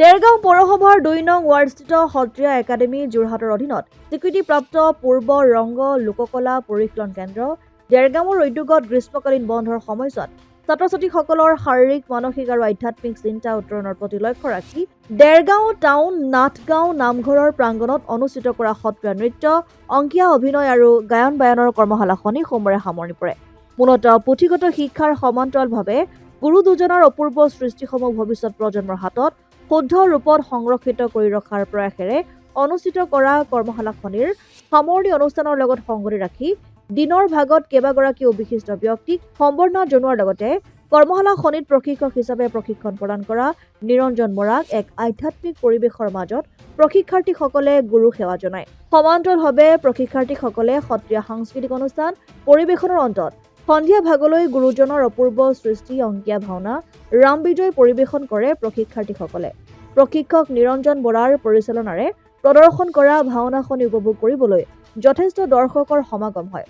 দেৰগাঁও পৌৰসভাৰ ২ নং ৱাৰ্ডস্থিত সত্ৰীয়া একাডেমী যোৰহাটৰ অধীনত স্বীকৃতিপ্ৰাপ্ত পূৰ্ব ৰংগ লোককলা পৰিশীলন কেন্দ্ৰ দেৰগাঁৱৰ উদ্যোগত গ্ৰীষ্মকালীন বন্ধৰ সময়ছোৱাত ছাত্ৰ-ছাত্ৰীসকলৰ শাৰীৰিক মানসিক আৰু আধ্যাত্মিক চিন্তা উত্তৰণৰ প্ৰতি লক্ষ্য ৰাখি দেৰগাঁও টাউন নাথগাঁও নামঘৰৰ প্ৰাংগণত অনুষ্ঠিত কৰা সত্ৰীয়া নৃত্য, অংকীয়া অভিনয় আৰু গায়ন বায়নৰ কৰ্মশালাখনি সোমবাৰে সামৰণি পৰে। মূলতঃ পুথিগত শিক্ষাৰ সমান্তৰালভাৱে গুৰু দুজনৰ অপূৰ্ব সৃষ্টিসমূহ ভৱিষ্যত প্ৰজন্মৰ হাতত শুদ্ধ ৰূপত সংৰক্ষিত কৰি ৰখাৰ প্ৰয়াসেৰে অনুষ্ঠিত কৰা কৰ্মশালাখনিৰ সামৰণি অনুষ্ঠানৰ লগত সংগতি ৰাখি দিনৰ ভাগত কেইবাগৰাকীও বিশিষ্ট ব্যক্তিক সম্বৰ্ধনা জনোৱাৰ লগতে কৰ্মশালাখনিত প্ৰশিক্ষক হিচাপে প্ৰশিক্ষণ প্ৰদান কৰা নিৰঞ্জন বৰাক এক আধ্যাত্মিক পৰিৱেশৰ মাজত প্ৰশিক্ষাৰ্থীসকলে গুৰু সেৱা জনায়। সমান্তৰালভাৱে প্ৰশিক্ষাৰ্থীসকলে সত্ৰীয়া সাংস্কৃতিক অনুষ্ঠান পৰিৱেশনৰ অন্তত সন্ধিয়া ভাগলৈ গুৰুজনৰ অপূৰ্ব সৃষ্টি অংকীয়া ভাওনা ৰাম বিজয় পৰিৱেশন কৰে। প্ৰশিক্ষাৰ্থীসকলে প্ৰশিক্ষক নিৰঞ্জন বৰাৰ পৰিচালনাৰে প্ৰদৰ্শন কৰা ভাওনাখনি উপভোগ কৰিবলৈ যথেষ্ট দৰ্শকৰ সমাগম হয়।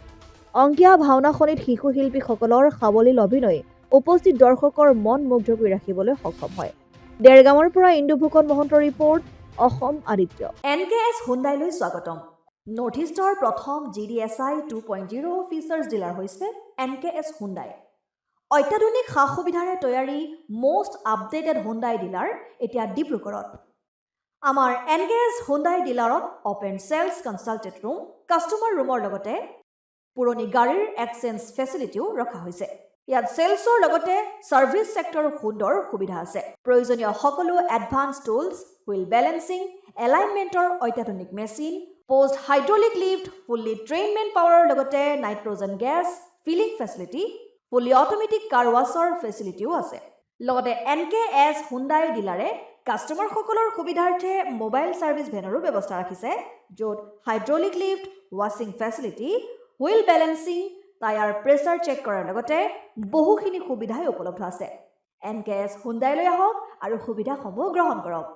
অংকীয়া ভাওনাখনিত শিশু শিল্পীসকলৰ সাৱলীল অভিনয় উপস্থিত দৰ্শকৰ মন মুগ্ধ কৰি ৰাখিবলৈ সক্ষম হয়। দেৰগাঁৱৰ পৰা ইন্দু ফুকন মহন্তৰ ৰিপৰ্ট, অসম আদিত্য। NKS হুণ্ডাইলৈ স্বাগতম। নৰ্থ ইষ্টৰ প্ৰথম GDSI 2.0 ফিচাৰ্ছ ডিলাৰ হৈছে NKS হুণ্ডাই। অত্যাধুনিক সা সুবিধাৰে তৈয়াৰী মষ্ট আপডেটেড হুণ্ডাই ডিলাৰ এতিয়া ডিব্ৰুগড়ত। আমাৰ NKS হুণ্ডাই ডিলাৰত open sales consulted room, customer ৰুমৰ লগতে পুৰণি গাড়ীৰ এক্সচেঞ্জ ফেচিলিটিও ৰখা হৈছে। ইয়াত চেলছৰ লগতে ছাৰ্ভিচ ছেক্টৰৰ সুন্দৰ সুবিধা আছে। প্ৰয়োজনীয় সকলো এডভান্স টুলছ, হুইল বেলেন্সিং, এলাইনমেণ্টৰ অত্যাধুনিক machine, post hydraulic lift, fully train men পাৱাৰৰ লগতে nitrogen gas filling facility, fully automatic car ৱাছৰ ফেচিলিটিও আছে। লগতে NKS হুণ্ডাই ডিলাৰে কাষ্টমাৰসকলৰ সুবিধাৰ্থে মোবাইল ছাৰ্ভিচ ভেনৰো ব্যৱস্থা ৰাখিছে, য'ত হাইড্ৰলিক লিফ্ট, ৱাছিং facility, wheel balancing, tyre pressure check কৰাৰ লগতে বহুখিনি সুবিধাই উপলব্ধ আছে। NKS হুণ্ডাইলৈ আহক আৰু সুবিধাসমূহ গ্ৰহণ কৰক।